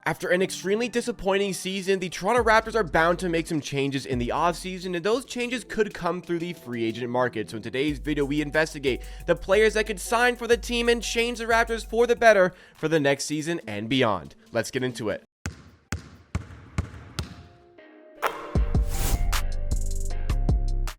After an extremely disappointing season, the Toronto Raptors are bound to make some changes in the offseason, and those changes could come through the free agent market. So in today's video, we investigate the players that could sign for the team and change the Raptors for the better for the next season and beyond. Let's get into it.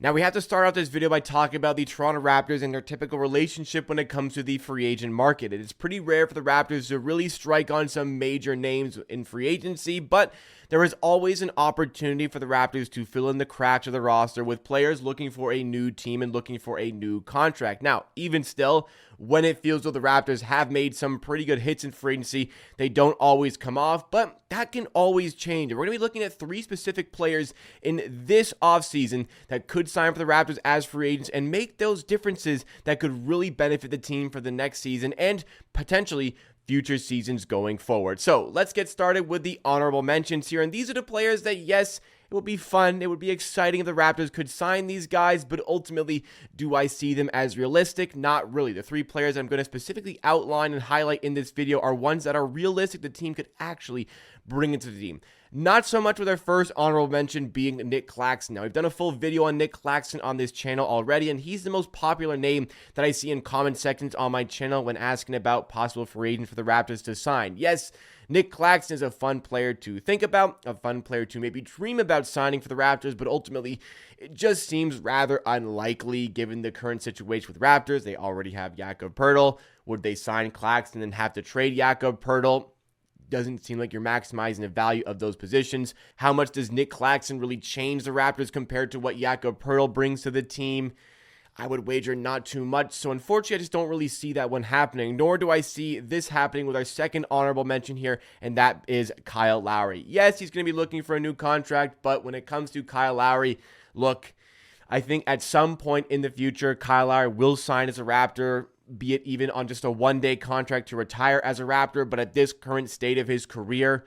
Now, we have to start out this video by talking about the Toronto Raptors and their typical relationship when it comes to the free agent market. It is pretty rare for the Raptors to really strike on some major names in free agency, but there is always an opportunity for the Raptors to fill in the cracks of the roster with players looking for a new team and looking for a new contract. Now, even still, when it feels though the Raptors have made some pretty good hits in free agency, they don't always come off, but that can always change. And we're going to be looking at three specific players in this offseason that could sign for the Raptors as free agents and make those differences that could really benefit the team for the next season and potentially future seasons going forward. So let's get started with the honorable mentions here. And these are the players that, yes, it would be fun, it would be exciting if the Raptors could sign these guys, but ultimately, do I see them as realistic? Not really. The three players I'm going to specifically outline and highlight in this video are ones that are realistic the team could actually bring into the team. Not so much with our first honorable mention being Nick Claxton. Now, we've done a full video on Nick Claxton on this channel already, and he's the most popular name that I see in comment sections on my channel when asking about possible free agents for the Raptors to sign. Yes, Nick Claxton is a fun player to think about, a fun player to maybe dream about signing for the Raptors, but ultimately, it just seems rather unlikely given the current situation with Raptors. They already have Jacob Gramegna. Would they sign Claxton and have to trade Jacob Gramegna? Doesn't seem like you're maximizing the value of those positions. How much does Nick Claxton really change the Raptors compared to what Jacob Gramegna brings to the team? I would wager not too much. So unfortunately, I just don't really see that one happening, nor do I see this happening with our second honorable mention here, and that is Kyle Lowry. Yes, he's going to be looking for a new contract, but when it comes to Kyle Lowry, look, I think at some point in the future, Kyle Lowry will sign as a Raptor, be it even on just a one-day contract to retire as a Raptor, but at this current state of his career,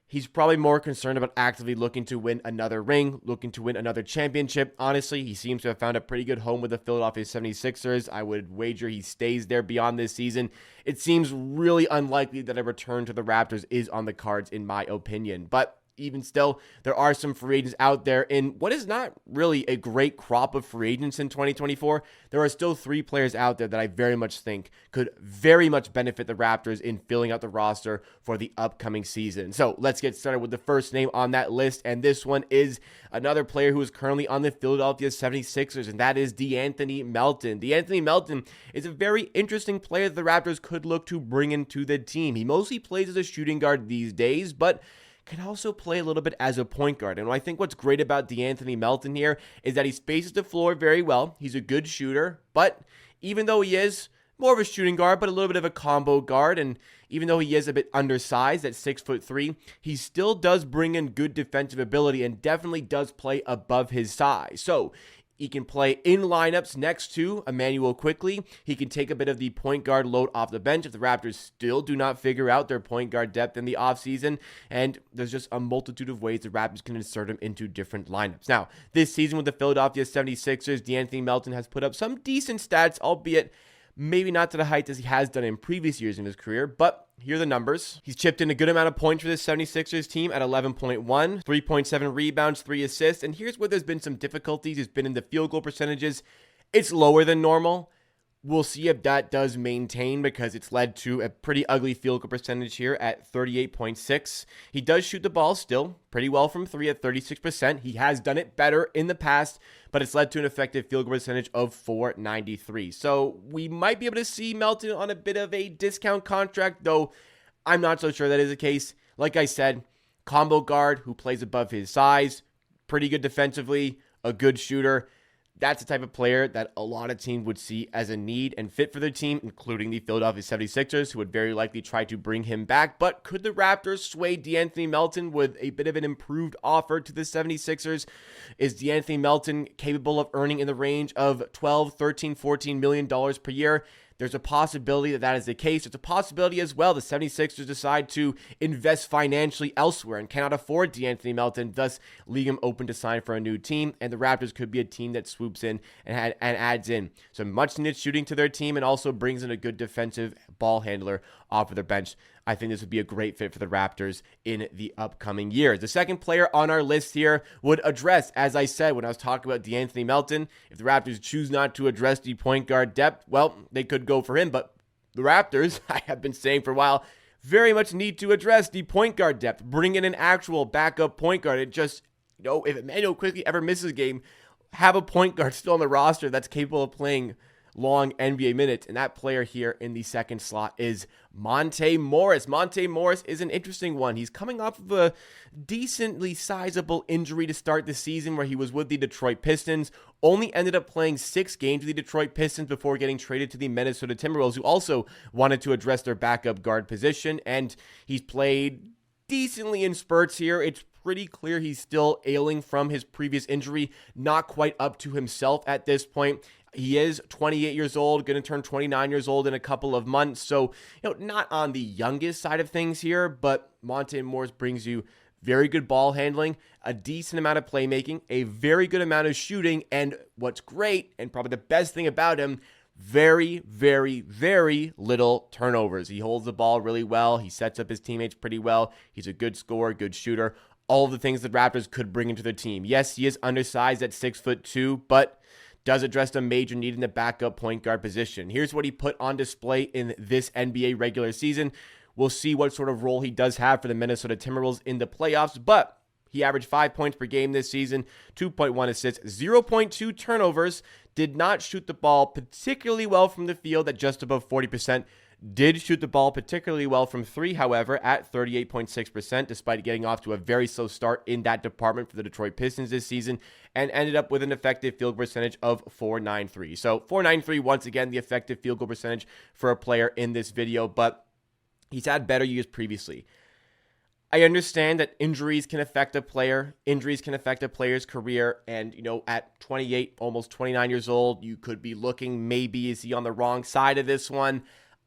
he's probably more concerned about actively looking to win another ring, looking to win another championship. Honestly, he seems to have found a pretty good home with the Philadelphia 76ers. I would wager he stays there beyond this season. It seems really unlikely that a return to the Raptors is on the cards, in my opinion. But even still, there are some free agents out there in what is not really a great crop of free agents in 2024. There are still three players out there that I very much think could very much benefit the Raptors in filling out the roster for the upcoming season. So let's get started with the first name on that list, and this one is another player who is currently on the Philadelphia 76ers, and that is De'Anthony Melton. De'Anthony Melton is a very interesting player that the Raptors could look to bring into the team. He mostly plays as a shooting guard these days, but can also play a little bit as a point guard. And I think what's great about De'Anthony Melton here is that he spaces the floor very well. He's a good shooter, but even though he is more of a shooting guard, but a little bit of a combo guard, and even though he is a bit undersized at 6'3", he still does bring in good defensive ability and definitely does play above his size. So he can play in lineups next to Emmanuel Quickley. He can take a bit of the point guard load off the bench if the Raptors still do not figure out their point guard depth in the offseason. And there's just a multitude of ways the Raptors can insert him into different lineups. Now, this season with the Philadelphia 76ers, De'Anthony Melton has put up some decent stats, albeit maybe not to the height as he has done in previous years in his career, but here are the numbers. He's chipped in a good amount of points for this 76ers team at 11.1, 3.7 rebounds, 3 assists, and here's where there's been some difficulties. He's been in the field goal percentages. It's lower than normal. We'll see if that does maintain because it's led to a pretty ugly field goal percentage here at 38.6. He does shoot the ball still pretty well from 3 at 36%. He has done it better in the past, but it's led to an effective field goal percentage of .493. So we might be able to see Melton on a bit of a discount contract, though I'm not so sure that is the case. Like I said, combo guard who plays above his size, pretty good defensively, a good shooter. That's the type of player that a lot of teams would see as a need and fit for their team, including the Philadelphia 76ers, who would very likely try to bring him back. But could the Raptors sway De'Anthony Melton with a bit of an improved offer to the 76ers? Is De'Anthony Melton capable of earning in the range of $12, $13, $14 million per year? There's a possibility that that is the case. There's a possibility as well the 76ers decide to invest financially elsewhere and cannot afford De'Anthony Melton, thus leaving him open to sign for a new team. And the Raptors could be a team that swoops in and adds in some much needed shooting to their team and also brings in a good defensive ball handler off of their bench. I think this would be a great fit for the Raptors in the upcoming years. The second player on our list here would address, as I said when I was talking about DeAnthony Melton, if the Raptors choose not to address the point guard depth, well, they could go for him, but the Raptors, I have been saying for a while, very much need to address the point guard depth. Bring in an actual backup point guard. It just, if Emmanuel quickly ever misses a game, have a point guard still on the roster that's capable of playing long NBA minutes, and that player here in the second slot is Monte Morris. Monte Morris is an interesting one. He's coming off of a decently sizable injury to start the season where he was with the Detroit Pistons, only ended up playing 6 games with the Detroit Pistons before getting traded to the Minnesota Timberwolves, who also wanted to address their backup guard position, and he's played decently in spurts here. It's pretty clear he's still ailing from his previous injury, not quite up to himself at this point. He is 28 years old, going to turn 29 years old in a couple of months. So, not on the youngest side of things here, but Monte Morris brings you very good ball handling, a decent amount of playmaking, a very good amount of shooting, and what's great, and probably the best thing about him, very, very, very little turnovers. He holds the ball really well. He sets up his teammates pretty well. He's a good scorer, good shooter. All of the things the Raptors could bring into their team. Yes, he is undersized at 6'2", but does address a major need in the backup point guard position. Here's what he put on display in this NBA regular season. We'll see what sort of role he does have for the Minnesota Timberwolves in the playoffs, but he averaged 5 points per game this season, 2.1 assists, 0.2 turnovers, did not shoot the ball particularly well from the field at just above 40%, did shoot the ball particularly well from 3, however, at 38.6%, despite getting off to a very slow start in that department for the Detroit Pistons this season, and ended up with an effective field percentage of .493. So .493, once again, the effective field goal percentage for a player in this video, but he's had better years previously. I understand that injuries can affect a player. Injuries can affect a player's career. And, at 28, almost 29 years old, you could be looking, maybe is he on the wrong side of this one?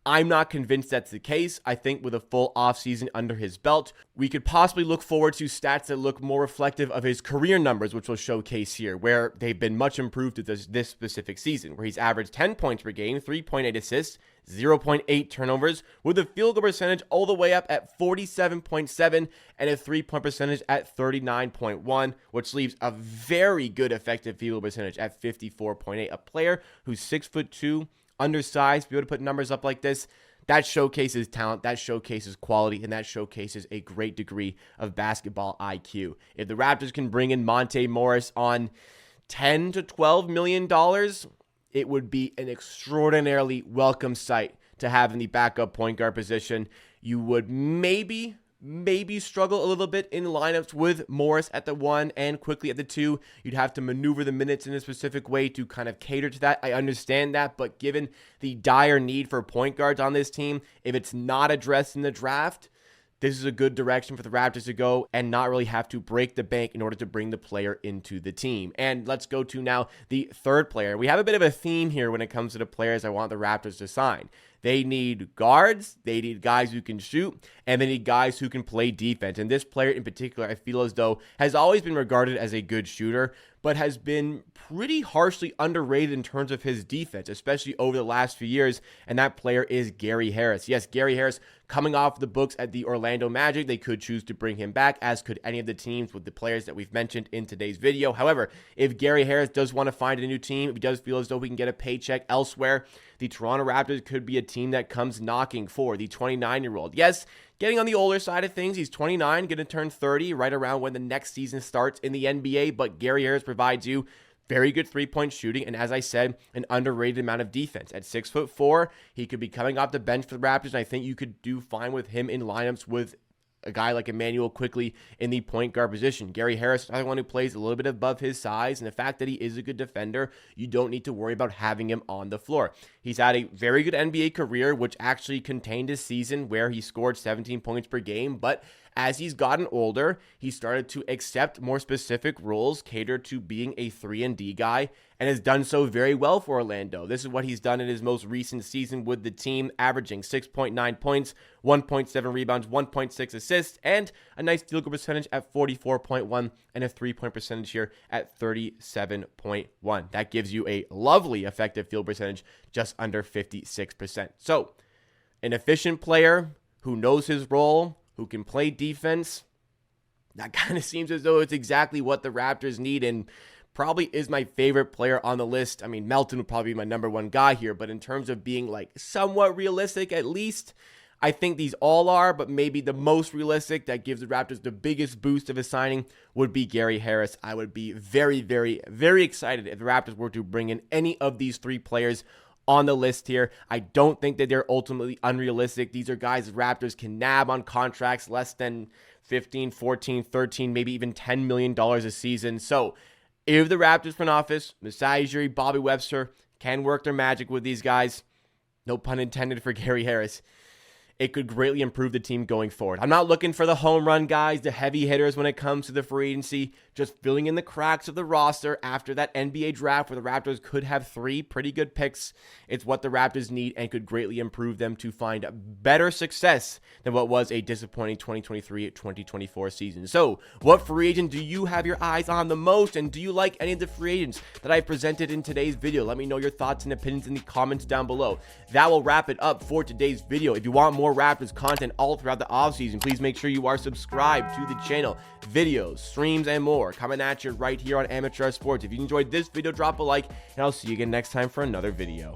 I'm not convinced that's the case. I think with a full offseason under his belt, we could possibly look forward to stats that look more reflective of his career numbers, which we'll showcase here, where they've been much improved at this specific season, where he's averaged 10 points per game, 3.8 assists, 0.8 turnovers, with a field goal percentage all the way up at 47.7 and a 3-point percentage at 39.1, which leaves a very good effective field goal percentage at 54.8. A player who's 6'2", undersized, be able to put numbers up like this, that showcases talent, that showcases quality, and that showcases a great degree of basketball IQ. If the Raptors can bring in Monte Morris on $10 to $12 million, it would be an extraordinarily welcome sight to have in the backup point guard position. You would maybe struggle a little bit in lineups with Morris at the 1 and quickly at the 2. You'd have to maneuver the minutes in a specific way to kind of cater to that. I understand that, but given the dire need for point guards on this team, if it's not addressed in the draft, this is a good direction for the Raptors to go and not really have to break the bank in order to bring the player into the team. And let's go to now the third player. We have a bit of a theme here when it comes to the players I want the Raptors to sign. They need guards, they need guys who can shoot, and they need guys who can play defense. And this player in particular, I feel as though, has always been regarded as a good shooter, but has been pretty harshly underrated in terms of his defense, especially over the last few years, and that player is Gary Harris. Yes, Gary Harris coming off the books at the Orlando Magic. They could choose to bring him back, as could any of the teams with the players that we've mentioned in today's video. However, if Gary Harris does want to find a new team, if he does feel as though he can get a paycheck elsewhere, the Toronto Raptors could be a team that comes knocking for the 29-year-old. Yes, getting on the older side of things, he's 29, going to turn 30 right around when the next season starts in the NBA, but Gary Harris provides you very good three-point shooting, and as I said, an underrated amount of defense. At 6'4", he could be coming off the bench for the Raptors, and I think you could do fine with him in lineups with a guy like Emmanuel quickly in the point guard position. Gary Harris is the one who plays a little bit above his size, and the fact that he is a good defender, you don't need to worry about having him on the floor. He's had a very good NBA career, which actually contained a season where he scored 17 points per game, but as he's gotten older, he started to accept more specific roles catered to being a 3-and-D guy, and has done so very well for Orlando. This is what he's done in his most recent season with the team, averaging 6.9 points, 1.7 rebounds, 1.6 assists, and a nice field goal percentage at 44.1, and a 3-point percentage here at 37.1. That gives you a lovely effective field percentage, just under 56%. So, an efficient player, who knows his role, who can play defense. That kind of seems as though it's exactly what the Raptors need, and probably is my favorite player on the list. I mean, Melton would probably be my number one guy here, but in terms of being like somewhat realistic, at least, I think these all are, but maybe the most realistic that gives the Raptors the biggest boost of a signing would be Gary Harris. I would be very, very, very excited if the Raptors were to bring in any of these three players on the list here. I don't think that they're ultimately unrealistic. These are guys the Raptors can nab on contracts less than 15, 14, 13, maybe even $10 million a season. So if the Raptors front office, Masai Ujiri, Bobby Webster, can work their magic with these guys, no pun intended for Gary Harris, it could greatly improve the team going forward. I'm not looking for the home run guys, the heavy hitters when it comes to the free agency, just filling in the cracks of the roster after that NBA draft where the Raptors could have three pretty good picks. It's what the Raptors need and could greatly improve them to find better success than what was a disappointing 2023-2024 season. So, what free agent do you have your eyes on the most, and do you like any of the free agents that I presented in today's video? Let me know your thoughts and opinions in the comments down below. That will wrap it up for today's video. If you want more Raptors content all throughout the offseason, please make sure you are subscribed to the channel. Videos, streams, and more coming at you right here on Amateur Sports. If you enjoyed this video, drop a like, and I'll see you again next time for another video.